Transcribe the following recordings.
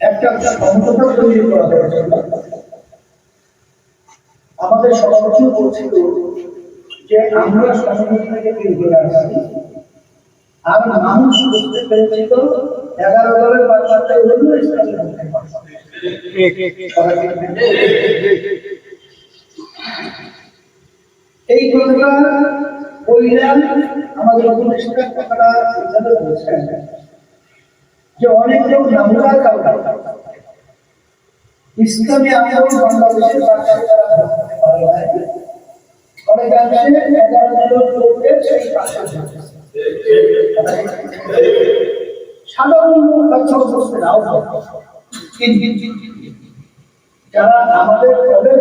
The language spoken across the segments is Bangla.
একটা সমঝোতা তৈরি করা হয়েছিল। আমাদের সভাপতি বলছিল যে আমরা সমঝোতাকে ফিরে আসছি, আর মানুষ বুঝতে পেরেছিল 11 দলের বাচ্চাটাই হলো ইসলামের মধ্যে। এই কথাটা বললেন আমাদের উপদেষ্টা কথাটা এভাবে বলছেন যে অনেক লোক নামুদার কারণে ইসলামী আন্দোলন বাংলাদেশের অনেকাংশে 11 লোকের সেই সাধারণ যারা আমাদের দলের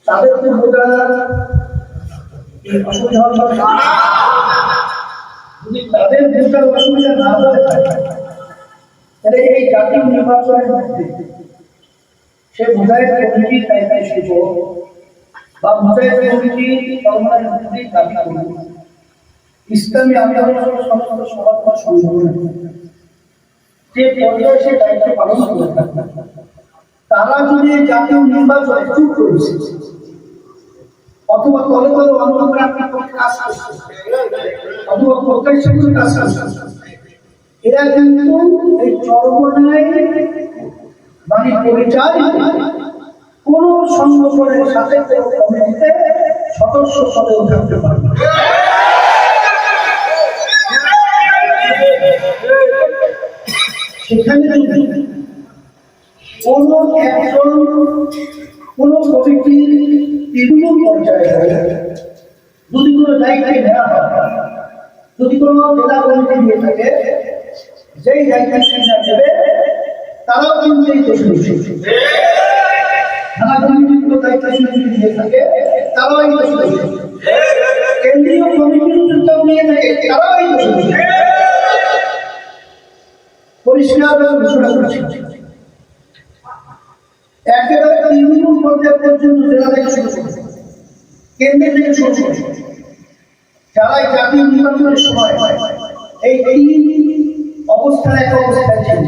তাদের তো অসুবিধা যদি তাদের ভোটার অসুবিধা না হয় তাহলে এই জাতীয় নির্বাচনের মধ্যে সে মুজাহিদ কমিটির দায়িত্ব বা মুজাহিদ কমিটির দাবি করবে ইসলামী আন্দোলনের সমস্ত সমাজ সংগঠন যে পর্যায়ে সে দায়িত্ব পালন করে থাকবে, তারা যদি জাতীয় নির্বাচনে চুপ করেছে অথবা তলে তলে অন্তর্প্রান্তিক কাজ করছে অথবা প্রত্যাশা করে কাজ করছে, এরা কিন্তু এই চরমনায় মানে পরিচয় কোন সংগঠনের সাথে কমিটিতে সদস্য পদেও থাকতে পারবে। সেখানে যদি কোন একজন কোন কমিটির তৃণমূল পর্যায়ে যদি কোনো দায়িত্বে নেওয়া হয়, যদি কোনো জেলা কমিটি নিয়ে থাকে, যেই দায়িত্ব সেটা দেবে তারাও কিন্তু এই দোষী। থানা কমিটির কোনো দায়িত্ব যদি নিয়ে থাকে তারাও এই দোষী। কেন্দ্রীয় কমিটির উদ্যোগ নিয়ে থাকে তারাও এই দোষী। পরিষ্কার ঘোষণা করছে একেবারে তৃণমূল পর্যায় পর্যন্ত জেলা থেকে শুরু করে কেন্দ্র থেকে শুরু করে যারা জাতীয় নির্বাচনের সময় এই অবস্থান একটা অবস্থায় ছিল,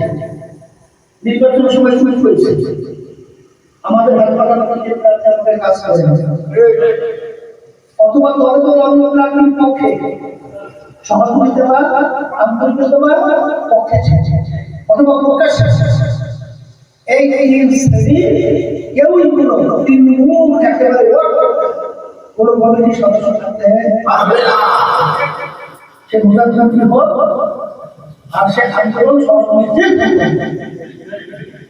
নির্বাচনের সময় শুরু করেছে আমাদের হাসপাতালের কাজ করে অথবা দলে দলে অন্যের পক্ষে সহযোগিতা বা আন্তরিকতা পক্ষে অথবা প্রকাশ এই কেউই কোনো তৃণমূল একেবারে কোনো কমিটির সদস্য থাকতে পারবে না। সে মুজাহিদ হোক আর সে আন্দোলন সহযোগিতা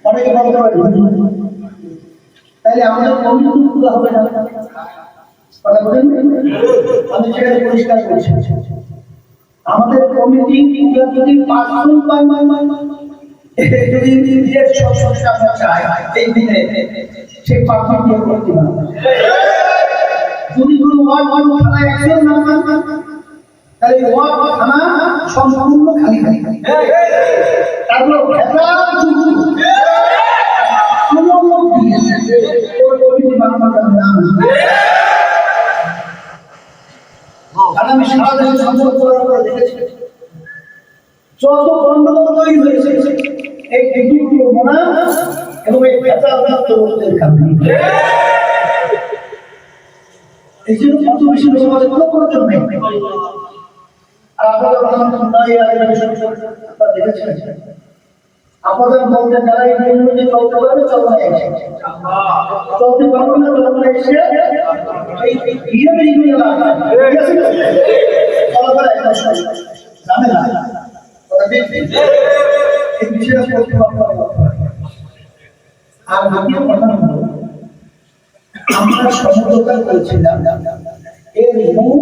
অনেকে বলতে পারে তাইলে আমাদের কমিটি পুরো হবে না। কথা বলেন, আমি সেখানে পরিষ্কার করছি আমাদের কমিটি যদি 5 জন যদি নিজের সদস্য আমরা চাই এই দিনে সেই পার্টি দিয়ে করতে পারবে। যদি কোনো ওয়ার্ড থানায় একজন না তাহলে ওয়ার্ড থানা সম্পূর্ণ খালি খালি তারপর আমি সারা দেশে সম্পর্ক করার পরে দেখেছি যত গন্ডগোল তৈরি হয়েছে এই দুটো মোনা এবং এই ভেতাদের কারণে। এই জন্য কত বেশি সমাজে কোনো প্রয়োজন নেই। আর আপনারা দেখেছেন আপনাদের বলতে যারা এই নিয়মে চলতে পারবে চলতে চলতে পারবে না চলতে এসে এই জানে না এই বিষয়টা আর দ্বিতীয় কথা হলো আমরা সমঝোতা করেছিলাম এর মূল